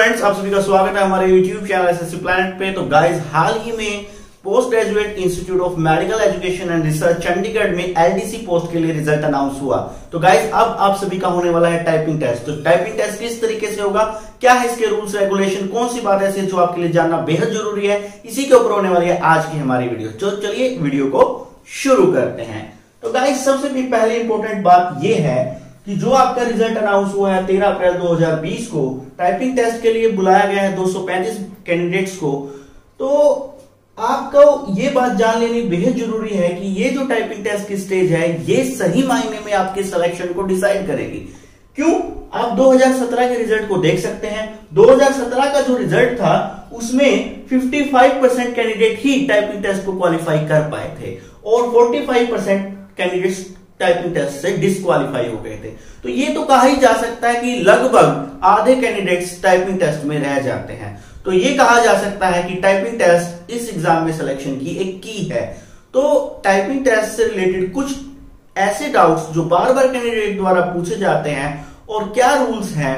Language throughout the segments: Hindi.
फ्रेंड्स, आप सभी का स्वागत है हमारे YouTube चैनल एसएससी प्लैनेट पे। तो गाइस, हाल ही में post graduate institute of medical education and research Chandigarh में एलडीसी पोस्ट के लिए रिजल्ट अनाउंस हुआ। तो गाइस, अब आप सभी का होने वाला है टाइपिंग टेस्ट। तो टाइपिंग टेस्ट किस तरीके से होगा, क्या है इसके रूल्स रेगुलेशन, कौन सी बात ऐसी है जो आपके लिए जानना बेहद जरूरी है, इसी के ऊपर होने वाली है आज की हमारी वीडियो। तो चलिए वीडियो को शुरू करते हैं। तो गाइस, सबसे भी पहले इंपॉर्टेंट बात यह है कि जो आपका रिजल्ट अनाउंस हुआ है 13 अप्रैल 2020 को, टाइपिंग टेस्ट के लिए बुलाया गया है 235 कैंडिडेट्स को। तो आपको ये बात जान लेनी बेहद जरूरी है कि ये जो टाइपिंग टेस्ट की स्टेज है, ये सही मायने में आपके सिलेक्शन को डिसाइड करेगी। क्यों? आप 2017 के रिजल्ट को देख सकते हैं। 2017 का जो रिजल्ट था उसमें 55% कैंडिडेट ही टाइपिंग टेस्ट को क्वालिफाई कर पाए थे और 45% कैंडिडेट्स टाइपिंग टेस्ट से डिस्क्वालीफाई हो गए थे। तो ये तो कहा ही जा सकता है कि लगभग आधे कैंडिडेट्स टाइपिंग टेस्ट में रह जाते हैं। तो ये कहा जा सकता है कि टाइपिंग टेस्ट इस एग्जाम में सिलेक्शन की एक की है। तो टाइपिंग टेस्ट से रिलेटेड कुछ ऐसे डाउट्स जो बार बार कैंडिडेट द्वारा पूछे जाते हैं और क्या रूल्स हैं,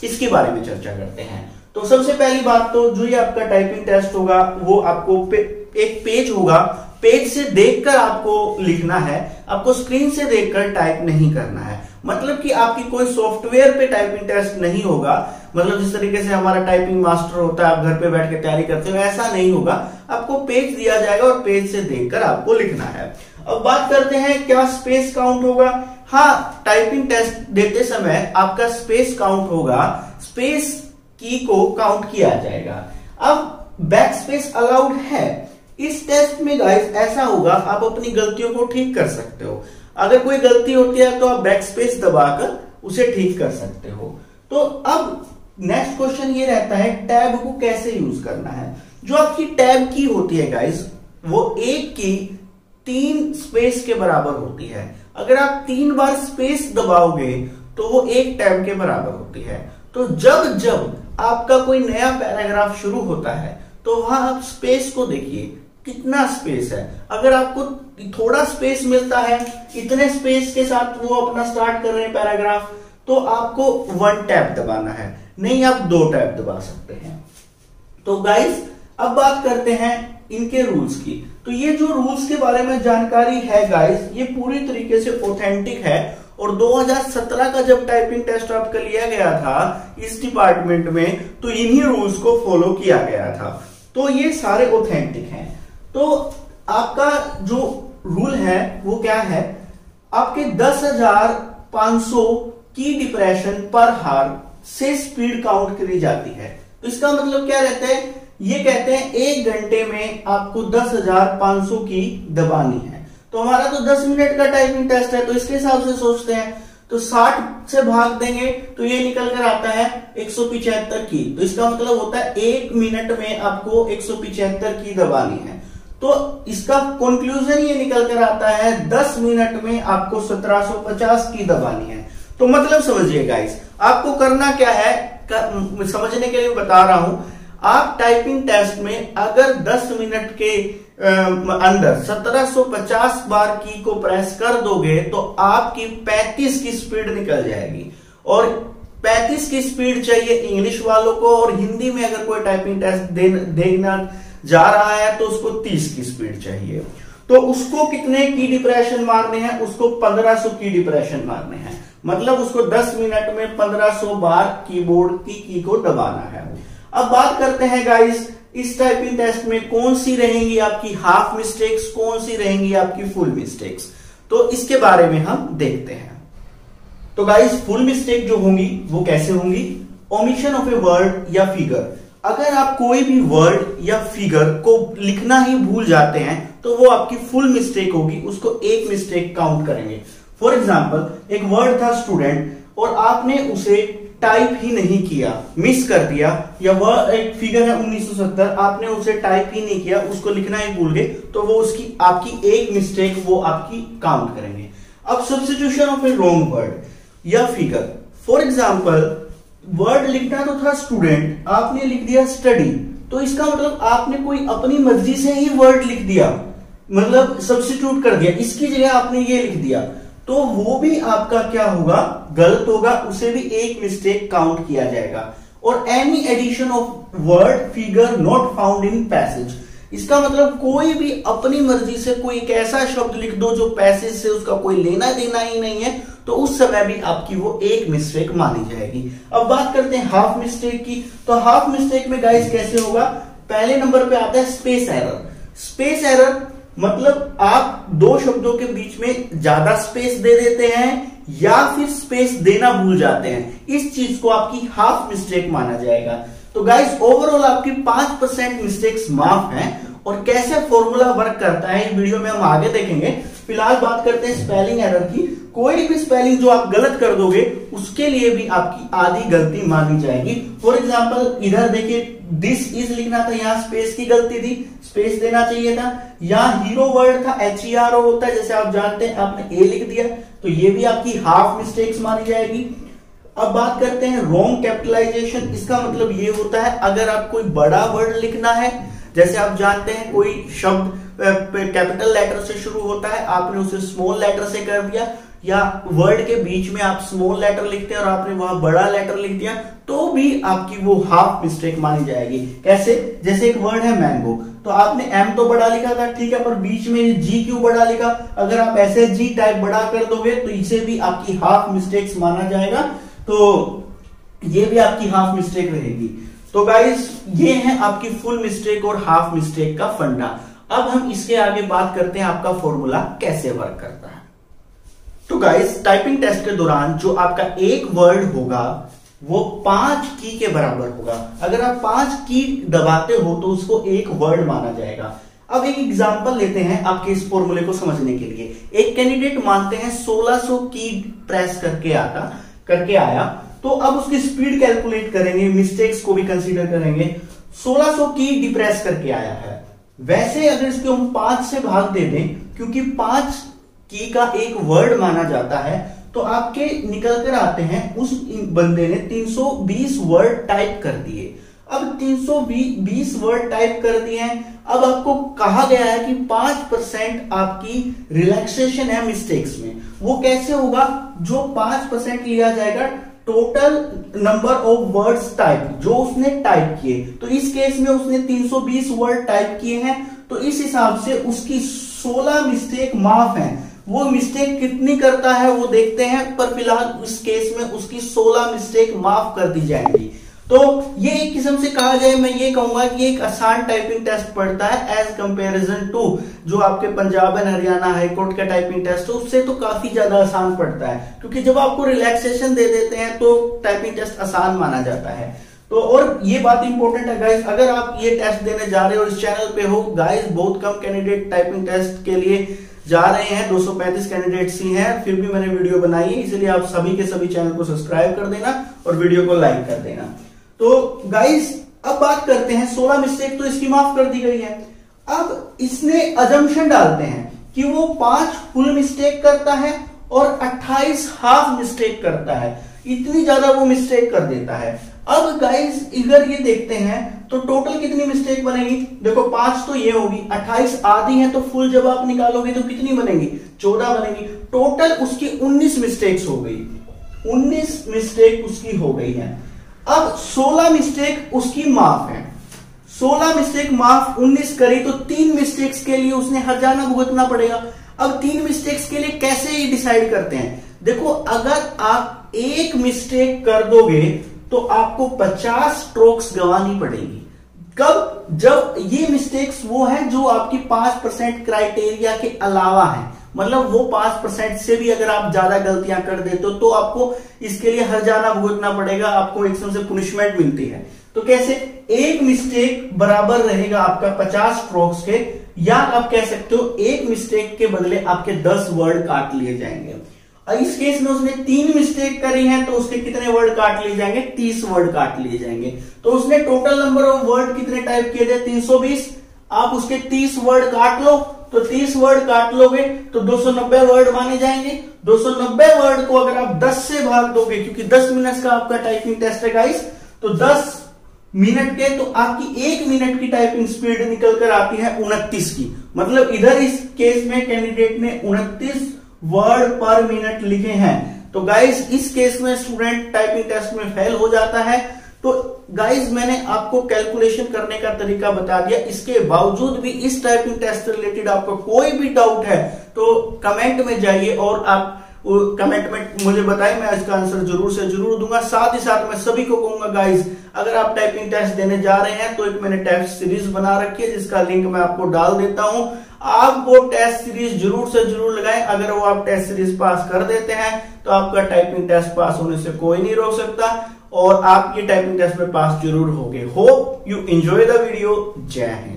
इसके बारे में चर्चा करते हैं। तो सबसे पहली बात, तो जो ये आपका टाइपिंग टेस्ट होगा वो आपको एक पेज होगा, पेज से देखकर आपको लिखना है, आपको स्क्रीन से देखकर टाइप नहीं करना है। मतलब कि आपकी कोई सॉफ्टवेयर पे टाइपिंग टेस्ट नहीं होगा। मतलब जिस तरीके से हमारा टाइपिंग मास्टर होता है, आप घर पे बैठ के तैयारी करते हो, ऐसा नहीं होगा। आपको पेज दिया जाएगा और पेज से देखकर आपको लिखना है। अब बात करते हैं, क्या स्पेस काउंट होगा? हाँ, टाइपिंग टेस्ट देते समय आपका स्पेस काउंट होगा, स्पेस की को काउंट किया जाएगा। अब बैक स्पेस अलाउड है इस टेस्ट में गाइस। ऐसा होगा, आप अपनी गलतियों को ठीक कर सकते हो। अगर कोई गलती होती है तो आप बैक स्पेस दबाकर उसे ठीक कर सकते हो। तो अब नेक्स्ट क्वेश्चन ये रहता है, टैब को कैसे यूज करना है। जो आपकी टैब की होती है गाइस, वो एक की 3 स्पेस के बराबर होती है। अगर आप 3 बार स्पेस दबाओगे तो वो एक टैब के बराबर होती है। तो जब जब आपका कोई नया पैराग्राफ शुरू होता है तो वहां आप स्पेस को देखिए, कितना स्पेस है। अगर आपको थोड़ा स्पेस मिलता है, इतने स्पेस के साथ वो अपना स्टार्ट कर रहे हैं पैराग्राफ, तो आपको 1 टैब दबाना है, नहीं आप 2 टैब दबा सकते हैं। तो गाइस, अब बात करते हैं इनके रूल्स की। तो ये जो रूल्स के बारे में जानकारी है गाइस, ये पूरी तरीके से ऑथेंटिक है। और 2017 का जब टाइपिंग टेस्ट आपका लिया गया था इस डिपार्टमेंट में, तो इन्हीं रूल्स को फॉलो किया गया था। तो ये सारे ऑथेंटिक हैं। तो आपका जो रूल है वो क्या है, आपके 10,500 की डिप्रेशन पर हार से स्पीड काउंट करी जाती है। तो इसका मतलब क्या रहता है, ये कहते हैं 1 घंटे में आपको 10,500 की दबानी है। तो हमारा तो 10 मिनट का टाइपिंग टेस्ट है, तो इसके हिसाब से सोचते हैं, तो 60 से भाग देंगे तो ये निकल कर आता है 175 की। तो इसका मतलब होता है 1 मिनट में आपको 175 की दबानी है। तो इसका कंक्लूजन ये निकल कर आता है 10 मिनट में आपको 1750 की दबानी है। तो मतलब समझिए गाइस, आपको करना क्या है, समझने के लिए बता रहा हूं। आप टाइपिंग टेस्ट में अगर 10 मिनट के अंदर 1750 बार की को प्रेस कर दोगे तो आपकी 35 की स्पीड निकल जाएगी। और 35 की स्पीड चाहिए इंग्लिश वालों को, और हिंदी में अगर कोई टाइपिंग टेस्ट देना जा रहा है तो उसको 30 की स्पीड चाहिए। तो उसको कितने की डिप्रेशन मारने हैं, उसको 1500 की डिप्रेशन मारने हैं। मतलब उसको 10 मिनट में 1500 बार कीबोर्ड की को दबाना है। अब बात करते हैं गाइस, इस टाइपिंग टेस्ट में कौन सी रहेंगी आपकी हाफ मिस्टेक्स, कौन सी रहेंगी आपकी फुल मिस्टेक्स। तो इसके बारे में हम देखते हैं। तो गाइस, फुल मिस्टेक जो होंगी वो कैसे होंगी, ओमिशन ऑफ ए वर्ड या फिगर। अगर आप कोई भी वर्ड या फिगर को लिखना ही भूल जाते हैं तो वो आपकी फुल मिस्टेक होगी, उसको एक मिस्टेक काउंट करेंगे। फॉर एग्जाम्पल, एक वर्ड था स्टूडेंट और आपने उसे टाइप ही नहीं किया, मिस कर दिया, या वह एक फिगर है 1970, आपने उसे टाइप ही नहीं किया, उसको लिखना ही भूल गए, तो वो उसकी आपकी एक मिस्टेक वो आपकी काउंट करेंगे। अब substitution of A wrong word या फिगर, फॉर एग्जांपल वर्ड लिखना तो था स्टूडेंट, आपने लिख दिया स्टडी, तो इसका मतलब आपने कोई अपनी मर्जी से ही वर्ड लिख दिया, मतलब सब्स्टिट्यूट कर दिया, इसकी जगह आपने ये लिख दिया, तो वो भी आपका क्या होगा, गलत होगा, उसे भी एक मिस्टेक काउंट किया जाएगा। और any addition of word figure not found in passage. इसका मतलब कोई भी अपनी मर्जी से कोई एक ऐसा शब्द लिख दो जो पैसेज से उसका कोई लेना देना ही नहीं है, तो उस समय भी आपकी वो एक मिस्टेक मानी जाएगी। अब बात करते हैं हाफ मिस्टेक की। तो हाफ मिस्टेक में गाइस कैसे होगा, पहले नंबर पे आता है स्पेस एरर। स्पेस एरर मतलब आप दो शब्दों के बीच में ज्यादा स्पेस दे देते हैं या फिर स्पेस देना भूल जाते हैं, इस चीज को आपकी हाफ मिस्टेक माना जाएगा। तो गाइस ओवरऑल आपकी 5% मिस्टेक्स माफ हैं। और कैसे फॉर्मूला वर्क करता है इस वीडियो में हम आगे देखेंगे। फिलहाल बात करते हैं स्पेलिंग एरर की। कोई भी स्पेलिंग जो आप गलत कर दोगे उसके लिए भी आपकी आधी गलती मानी जाएगी। फॉर एग्जांपल इधर देखिए दिस इज लिखना था, यहां स्पेस की गलती थी, स्पेस देना चाहिए था। यहाँ हीरो वर्ड था HERO होता है, जैसे आप जानते हैं आपने ए लिख दिया, तो ये भी आपकी हाफ मिस्टेक्स मानी जाएगी। अब बात करते हैं रॉन्ग कैपिटलाइजेशन। इसका मतलब ये होता है अगर आप कोई बड़ा वर्ड लिखना है, जैसे आप जानते हैं कोई शब्द कैपिटल लेटर से शुरू होता है, आपने उसे स्मॉल लेटर से कर दिया, या वर्ड के बीच में आप स्मॉल लेटर लिखते हैं और आपने वहां बड़ा लेटर लिख दिया, तो भी आपकी वो हाफ मिस्टेक मानी जाएगी। कैसे, जैसे एक वर्ड है मैंगो, तो आपने एम तो बड़ा लिखा था, ठीक है, पर बीच में जी क्यों बड़ा लिखा, अगर आप ऐसे जी टाइप बड़ा कर दोगे तो इसे भी आपकी हाफ मिस्टेक्स माना जाएगा। तो ये भी आपकी हाफ मिस्टेक रहेगी। तो गाइस ये है आपकी फुल मिस्टेक और हाफ मिस्टेक का फंडा। अब हम इसके आगे बात करते हैं आपका फॉर्मूला कैसे वर्क करता है। तो गाइस टाइपिंग टेस्ट के दौरान जो आपका एक वर्ड होगा वो 5 की के बराबर होगा। अगर आप 5 की दबाते हो तो उसको एक वर्ड माना जाएगा। अब एक एग्जांपल लेते हैं आपके इस फॉर्मूले को समझने के लिए। एक कैंडिडेट मानते हैं 1600 की प्रेस करके आया, तो अब उसकी स्पीड कैलकुलेट करेंगे, मिस्टेक्स को भी कंसीडर करेंगे। 1600 की डिप्रेस करके आया है, वैसे अगर इसको हम 5 से भाग दे दें, क्योंकि 5 की का एक वर्ड माना जाता है, तो आपके निकल कर आते हैं उस बंदे ने 320 वर्ड टाइप कर दिए। अब 320 वर्ड टाइप कर दिए हैं। अब आपको कहा गया है कि 5% आपकी रिलैक्सेशन है मिस्टेक्स में। वो कैसे होगा, जो 5% लिया जाएगा total number of words type जो उसने टाइप किए। तो इस केस में उसने 320 वर्ड टाइप किए हैं, तो इस हिसाब से उसकी 16 मिस्टेक माफ हैं। वो मिस्टेक कितनी करता है वो देखते हैं, पर फिलहाल इस केस में उसकी 16 मिस्टेक माफ कर दी जाएंगी। तो ये एक किस्म से कहा जाए, मैं ये कहूंगा कि एक आसान टाइपिंग टेस्ट पड़ता है एज कंपैरिजन टू जो आपके पंजाब एंड हरियाणा हाईकोर्ट का टाइपिंग टेस्ट है, उससे तो काफी ज्यादा आसान पड़ता है, क्योंकि जब आपको रिलैक्सेशन दे देते हैं तो टाइपिंग टेस्ट आसान माना जाता है। तो और ये बात इंपॉर्टेंट है गाइस, अगर आप ये टेस्ट देने जा रहे हो इस चैनल पे हो गाइस, बहुत कम कैंडिडेट टाइपिंग टेस्ट के लिए जा रहे हैं, 235 कैंडिडेट्स ही हैं, फिर भी मैंने वीडियो बनाई है, इसलिए आप सभी के सभी चैनल को सब्सक्राइब कर देना और वीडियो को लाइक कर देना। तो गाइस अब बात करते हैं 16 मिस्टेक तो इसकी माफ कर दी गई है। अब इसने अजम्पशन डालते हैं कि वो 5 फुल मिस्टेक करता है और 28 हाफ मिस्टेक करता है, इतनी ज्यादा वो मिस्टेक कर देता है। अब गाइस इधर ये देखते हैं तो टोटल कितनी मिस्टेक बनेगी, देखो 5 तो ये होगी, 28 आधी है, तो फुल जब आप निकालोगे तो कितनी बनेगी, 14 बनेगी। टोटल उसकी 19 मिस्टेक्स हो गई, 19 मिस्टेक उसकी हो गई है। अब 16 मिस्टेक उसकी माफ है, 16 मिस्टेक माफ, 19 करी तो 3 मिस्टेक्स के लिए उसने हर्जाना भुगतना पड़ेगा। अब 3 मिस्टेक्स के लिए कैसे ये डिसाइड करते हैं, देखो अगर आप एक मिस्टेक कर दोगे तो आपको 50 स्ट्रोक्स गंवानी पड़ेगी। कब, जब ये मिस्टेक्स वो है जो आपकी 5% क्राइटेरिया के अलावा है, मतलब वो 5% से भी अगर आप ज्यादा गलतियां कर देते हो तो आपको इसके लिए हर्जाना भुगतना पड़ेगा, आपको एक से पुनिशमेंट मिलती है। तो कैसे, एक मिस्टेक बराबर रहेगा आपका 50 स्ट्रोक्स के, या आप कह सकते हो एक मिस्टेक के बदले आपके 10 वर्ड काट लिए जाएंगे। इस केस में उसने 3 मिस्टेक करी है तो उसके कितने वर्ड काट लिए जाएंगे, 30 वर्ड काट लिए जाएंगे। तो उसने टोटल नंबर ऑफ वर्ड कितने टाइप किए थे, 320, आप उसके 30 वर्ड काट लो, तो 30 वर्ड काट लोगे तो 290 वर्ड माने जाएंगे। 290 वर्ड को अगर आप 10 से भाग दोगे, क्योंकि 10 मिनट का आपका टाइपिंग टेस्ट है गाइस, तो 10 मिनट के, तो आपकी 1 मिनट की टाइपिंग स्पीड निकल कर आती है 29 की। मतलब इधर इस केस में कैंडिडेट ने 29 वर्ड पर मिनट लिखे हैं। तो गाइस इस केस में स्टूडेंट टाइपिंग टेस्ट में फेल हो जाता है। तो गाइज मैंने आपको कैलकुलेशन करने का तरीका बता दिया, इसके बावजूद भी इस टाइपिंग टेस्ट से रिलेटेड आपका कोई भी डाउट है तो कमेंट में जाइए और आप कमेंट में मुझे बताएं, मैं इसका आंसर जरूर से जरूर दूंगा। साथ ही साथ मैं सभी को कहूंगा गाइज, अगर आप टाइपिंग टेस्ट देने जा रहे हैं तो एक मैंने टेस्ट सीरीज बना रखी है जिसका लिंक मैं आपको डाल देता हूं। आप वो टेस्ट सीरीज जरूर से जरूर लगाएं। अगर वो आप टेस्ट सीरीज पास कर देते हैं तो आपका टाइपिंग टेस्ट पास होने से कोई नहीं रोक सकता और आप ये टाइपिंग टेस्ट में पास जरूर होंगे। Hope you enjoy the video. जय हिंद।